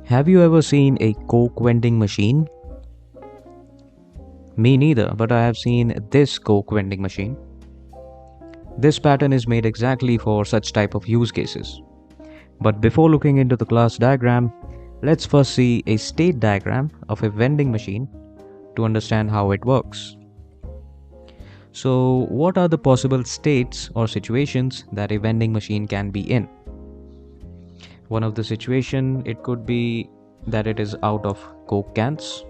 Have you ever seen a Coke vending machine? Me neither, but I have seen this Coke vending machine. This pattern is made exactly for such type of use cases. But before looking into the class diagram, let's first see a state diagram of a vending machine to understand how it works. So, what are the possible states or situations that a vending machine can be in? One of the situation, it could be that it is out of Coke cans.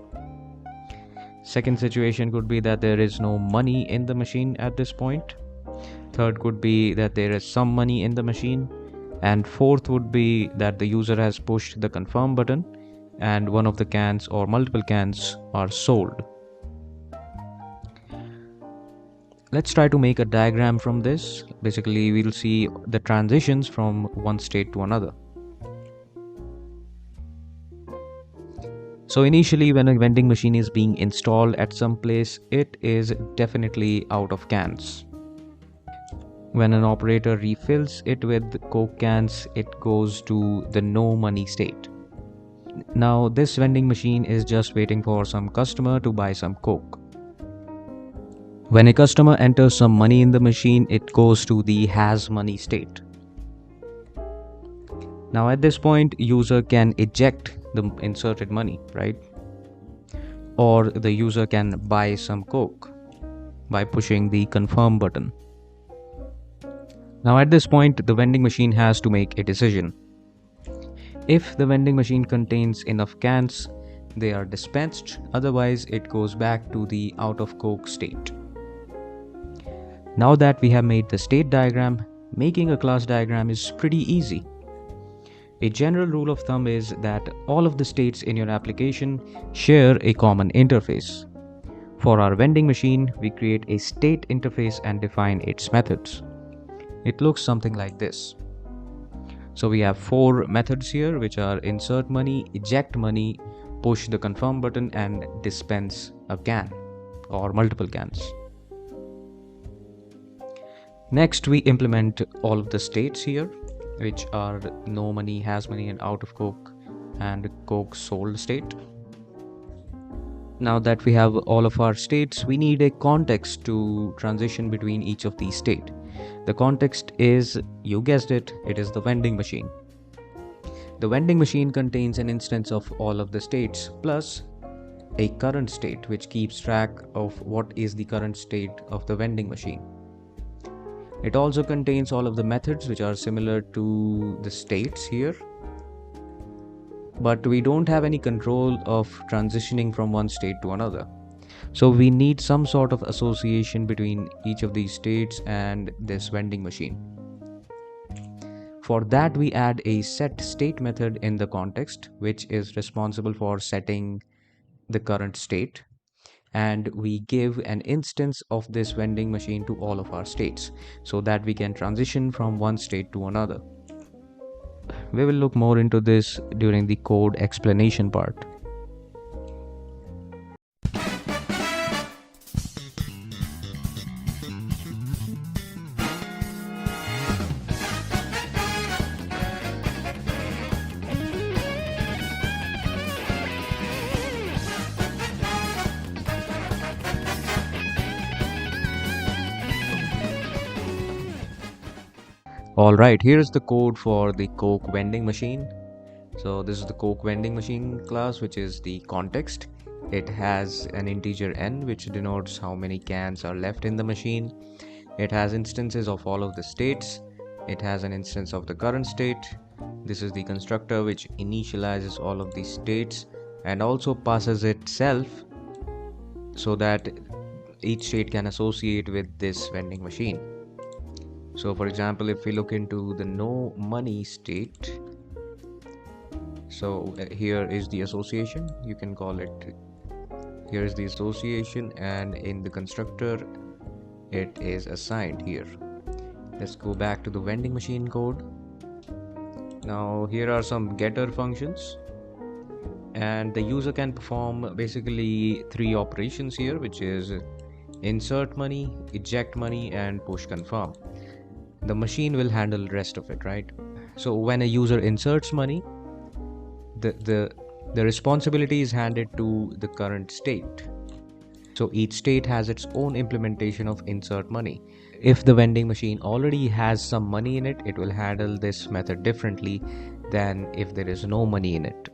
Second situation could be that there is no money in the machine at this point. Third could be that there is some money in the machine. And fourth would be that the user has pushed the confirm button and one of the cans or multiple cans are sold. Let's try to make a diagram from this. Basically, we'll see the transitions from one state to another. So initially, when a vending machine is being installed at some place, it is definitely out of cans. When an operator refills it with Coke cans, it goes to the no money state. Now this vending machine is just waiting for some customer to buy some Coke. When a customer enters some money in the machine, it goes to the has money state. Now at this point, user can eject the inserted money, right? Or the user can buy some Coke by pushing the confirm button. Now at this point, the vending machine has to make a decision. If the vending machine contains enough cans, they are dispensed, otherwise it goes back to the out of Coke state. Now that we have made the state diagram, making a class diagram is pretty easy. A general rule of thumb is that all of the states in your application share a common interface. For our vending machine, we create a state interface and define its methods. It looks something like this. So we have 4 methods here, which are insert money, eject money, push the confirm button, and dispense a can or multiple cans. Next, we implement all of the states here, which are no money, has money, and out of Coke and Coke sold state. Now that we have all of our states, we need a context to transition between each of these states. The context is, you guessed it, it is the vending machine. The vending machine contains an instance of all of the states plus a current state which keeps track of what is the current state of the vending machine. It also contains all of the methods which are similar to the states here. But we don't have any control of transitioning from one state to another. So we need some sort of association between each of these states and this vending machine. For that, we add a set state method in the context, which is responsible for setting the current state. And we give an instance of this vending machine to all of our states so that we can transition from one state to another. We will look more into this during the code explanation part. Alright, here's the code for the Coke vending machine. So this is the Coke vending machine class, which is the context. It has an integer n, which denotes how many cans are left in the machine. It has instances of all of the states. It has an instance of the current state. This is the constructor which initializes all of these states and also passes itself so that each state can associate with this vending machine. So for example, if we look into the no money state, so here is the association, you can call it, here is the association, and in the constructor it is assigned here. Let's go back to the vending machine code. Now here are some getter functions, and the user can perform basically 3 operations here, which is insert money, eject money, and push confirm. The machine will handle the rest of it, right? So when a user inserts money, the responsibility is handed to the current state. So each state has its own implementation of insert money. If the vending machine already has some money in it, it will handle this method differently than if there is no money in it.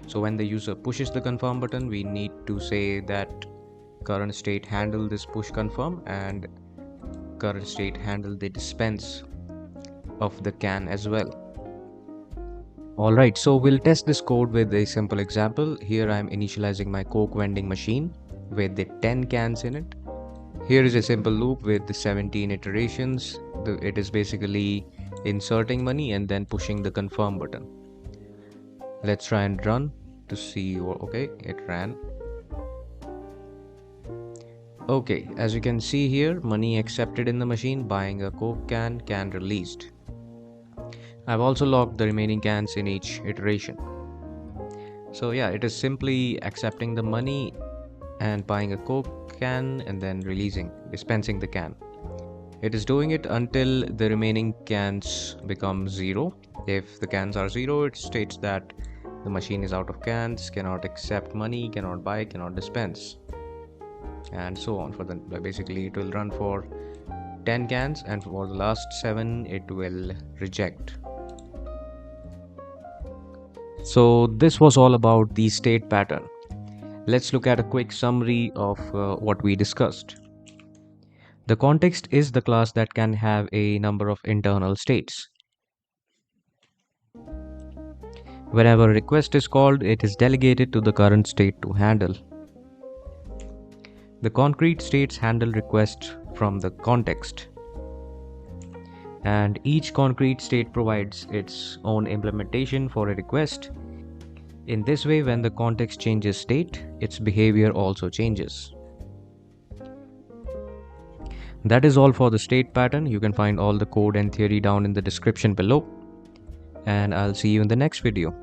So when the user pushes the confirm button, we need to say that current state handle this push confirm and current state handle the dispense of the can as well. Alright, so we'll test this code with a simple example. Here I'm initializing my Coke vending machine with the 10 cans in it. Here is a simple loop with the 17 iterations. It is basically inserting money and then pushing the confirm button. Let's try and run to see. Okay, it ran. Okay, as you can see here, money accepted in the machine, buying a Coke can released. I've also logged the remaining cans in each iteration. So yeah, it is simply accepting the money and buying a Coke can and then dispensing the can. It is doing it until the remaining cans become 0. If the cans are 0, it states that the machine is out of cans, cannot accept money, cannot buy, cannot dispense, and so on. Basically it will run for 10 cans, and for the last 7 it will reject. So this was all about the state pattern. Let's look at a quick summary of what we discussed. The context is the class that can have a number of internal states. Whenever a request is called, it is delegated to the current state to handle. The concrete states handle requests from the context, and each concrete state provides its own implementation for a request. In this way, when the context changes state, its behavior also changes. That is all for the state pattern. You can find all the code and theory down in the description below, and I'll see you in the next video.